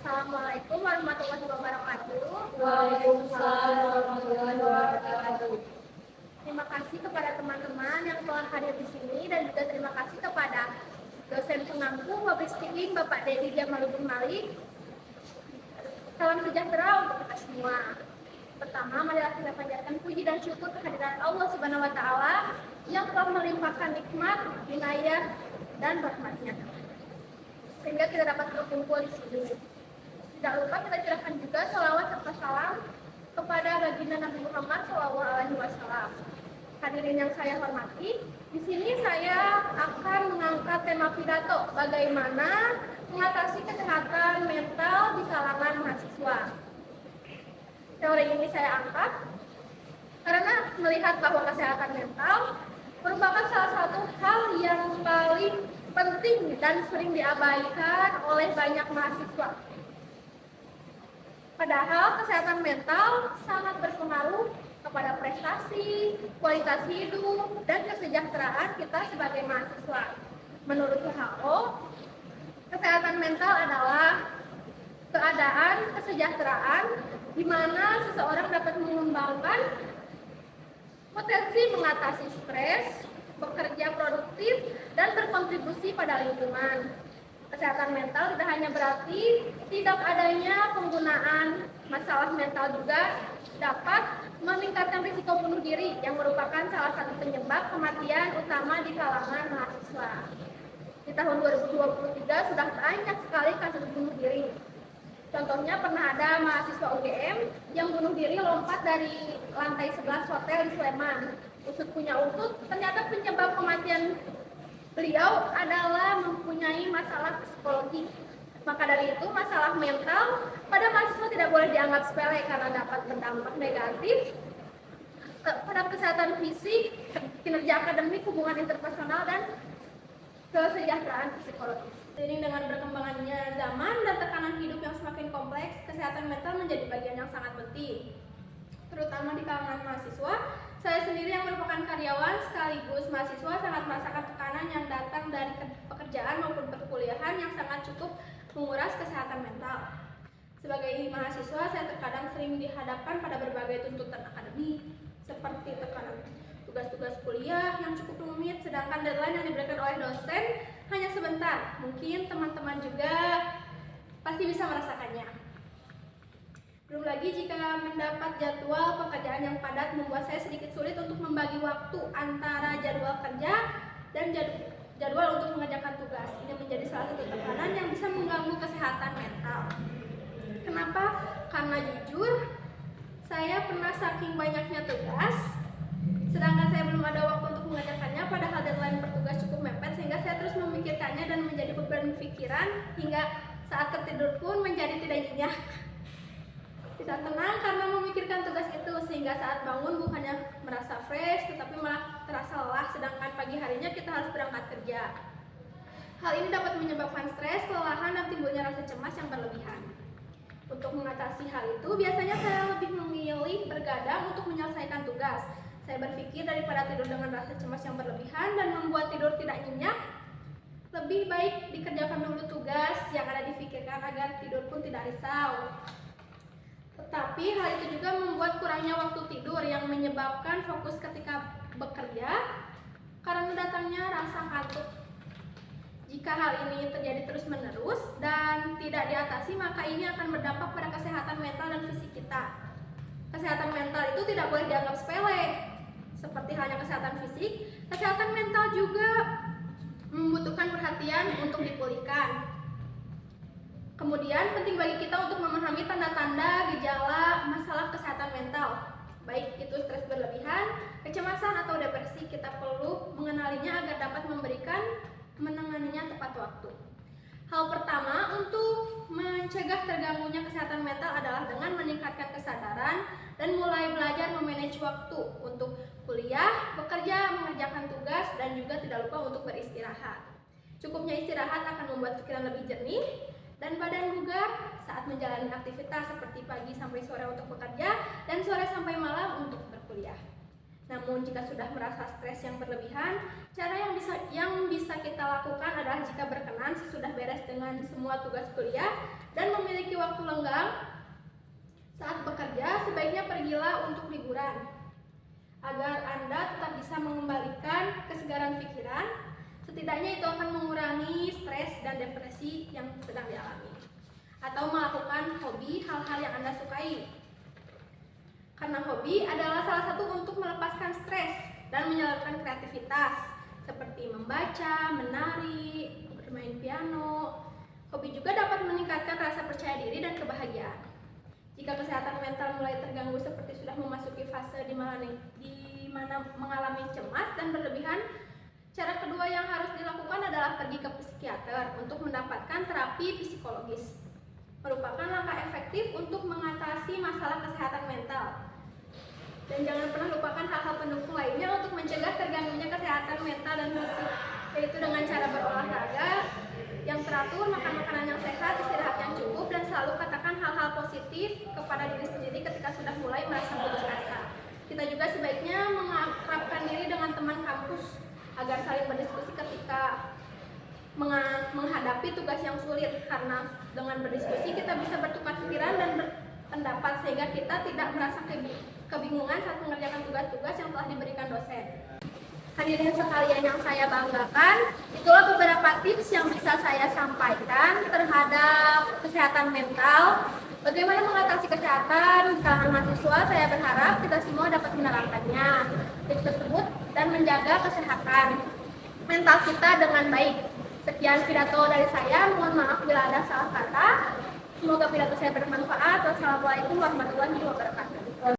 Assalamualaikum warahmatullahi wabarakatuh. Waalaikumsalam warahmatullahi wabarakatuh. Terima kasih kepada teman-teman yang telah hadir di sini dan juga terima kasih kepada dosen pengampu Public Speaking Bapak Dedi Jamaluddin Malik. Salam sejahtera untuk kita semua. Pertama, marilah kita panjatkan puji dan syukur kehadiran Allah Subhanahu wa taala yang telah melimpahkan nikmat, inayah dan rahmatnya sehingga kita dapat berkumpul di sini. Tidak lupa kita curahkan juga salawat serta salam kepada baginda Nabi Muhammad SAW. Hadirin yang saya hormati, di sini saya akan mengangkat tema pidato bagaimana mengatasi kesehatan mental di kalangan mahasiswa. Teori ini saya angkat karena melihat bahwa kesehatan mental merupakan salah satu hal yang paling penting dan sering diabaikan oleh banyak mahasiswa. Padahal kesehatan mental sangat berpengaruh kepada prestasi, kualitas hidup, dan kesejahteraan kita sebagai mahasiswa. Menurut WHO, kesehatan mental adalah keadaan kesejahteraan di mana seseorang dapat mengembangkan potensi mengatasi stres, bekerja produktif, dan berkontribusi pada lingkungan. Kesehatan mental tidak hanya berarti tidak adanya penggunaan masalah mental juga dapat meningkatkan risiko bunuh diri yang merupakan salah satu penyebab kematian utama di kalangan mahasiswa. Di tahun 2023 sudah banyak sekali kasus bunuh diri. Contohnya pernah ada mahasiswa UGM yang bunuh diri lompat dari lantai 11 hotel di Sleman. Usut punya usut, ternyata penyebab kematian beliau adalah mempunyai masalah psikologi. Maka dari itu, masalah mental pada mahasiswa tidak boleh dianggap sepele karena dapat berdampak negatif pada kesehatan fisik, kinerja akademik, hubungan interpersonal, dan kesejahteraan psikologis. Seiring dengan berkembangannya zaman dan tekanan hidup yang semakin kompleks, kesehatan mental menjadi bagian yang sangat penting, terutama di kalangan mahasiswa. Saya sendiri yang merupakan karyawan sekaligus mahasiswa sangat merasakan tekanan yang datang dari pekerjaan maupun perkuliahan yang sangat cukup menguras kesehatan mental. Sebagai mahasiswa, saya terkadang sering dihadapkan pada berbagai tuntutan akademik, seperti tekanan tugas-tugas kuliah yang cukup rumit, sedangkan deadline yang diberikan oleh dosen hanya sebentar. Mungkin teman-teman juga pasti bisa merasakannya. Belum lagi jika mendapat jadwal pekerjaan yang padat membuat saya sedikit sulit untuk membagi waktu antara jadwal kerja dan jadwal untuk mengerjakan tugas. Ini menjadi salah satu tekanan yang bisa mengganggu kesehatan mental. Kenapa? Karena jujur, saya pernah saking banyaknya tugas, sedangkan saya belum ada waktu untuk mengerjakannya, padahal deadline bertugas cukup mepet, sehingga saya terus memikirkannya dan menjadi beban pikiran hingga saat tertidur pun menjadi tidak nyenyak. Tidak tenang karena memikirkan tugas itu, sehingga saat bangun bukannya merasa fresh tetapi malah terasa lelah, sedangkan pagi harinya kita harus berangkat kerja. Hal ini dapat menyebabkan stres, kelelahan, dan timbulnya rasa cemas yang berlebihan. Untuk mengatasi hal itu, biasanya saya lebih memilih bergadang untuk menyelesaikan tugas. Saya berpikir daripada tidur dengan rasa cemas yang berlebihan dan membuat tidur tidak nyenyak, lebih baik dikerjakan dulu tugas yang ada dipikirkan agar tidur pun tidak risau. Tetapi hal itu juga membuat kurangnya waktu tidur yang menyebabkan fokus ketika bekerja karena datangnya rasa kantuk. Jika hal ini terjadi terus-menerus dan tidak diatasi, maka ini akan berdampak pada kesehatan mental dan fisik kita. Kesehatan mental itu tidak boleh dianggap sepele. Seperti halnya kesehatan fisik, kesehatan mental juga membutuhkan perhatian untuk dipulihkan. Kemudian penting bagi kita untuk memahami tanda-tanda gejala masalah kesehatan mental, baik itu stres berlebihan, kecemasan, atau depresi. Kita perlu mengenalinya agar dapat menanganinya tepat waktu. Hal pertama untuk mencegah terganggunya kesehatan mental adalah dengan meningkatkan kesadaran dan mulai belajar memanage waktu untuk kuliah, bekerja, mengerjakan tugas, dan juga tidak lupa untuk beristirahat. Cukupnya istirahat akan membuat pikiran lebih jernih dan badan bugar saat menjalani aktivitas seperti pagi sampai sore untuk bekerja dan sore sampai malam untuk berkuliah. Namun jika sudah merasa stres yang berlebihan, cara yang bisa kita lakukan adalah jika berkenan sesudah beres dengan semua tugas kuliah dan memiliki waktu lenggang saat bekerja, sebaiknya pergilah untuk liburan agar Anda tetap bisa mengembalikan kesegaran pikiran. Setidaknya itu akan mengurangi stres dan depresi yang sedang dialami. Atau melakukan hobi, hal-hal yang Anda sukai. Karena hobi adalah salah satu untuk melepaskan stres dan menyalurkan kreativitas, seperti membaca, menari, bermain piano. Hobi juga dapat meningkatkan rasa percaya diri dan kebahagiaan. Jika kesehatan mental mulai terganggu seperti sudah memasuki fase di mana mengalami cemas dan berlebihan, cara kedua yang harus dilakukan adalah pergi ke psikiater untuk mendapatkan terapi psikologis. Merupakan langkah efektif untuk mengatasi masalah kesehatan mental. Dan jangan pernah lupakan hal-hal pendukung lainnya untuk mencegah terganggunya kesehatan mental dan fisik, yaitu dengan cara berolahraga yang teratur, makan makanan yang sehat, istirahat yang cukup, dan selalu katakan hal-hal positif kepada diri sendiri ketika sudah mulai merasa putus asa. Kita juga sebaiknya mengakrabkan diri dengan teman kampus agar saling berdiskusi ketika menghadapi tugas yang sulit, karena dengan berdiskusi kita bisa bertukar pikiran dan berpendapat sehingga kita tidak merasa kebingungan saat mengerjakan tugas-tugas yang telah diberikan dosen. Hadirin sekalian yang saya banggakan, itulah beberapa tips yang bisa saya sampaikan terhadap kesehatan mental. Bagaimana mengatasi kesehatan di kalangan mahasiswa, saya berharap kita semua dapat menerapkannya tips tersebut dan menjaga kesehatan mental kita dengan baik. Sekian pidato dari saya, mohon maaf bila ada salah kata. Semoga pidato saya bermanfaat. Wassalamualaikum warahmatullahi wabarakatuh.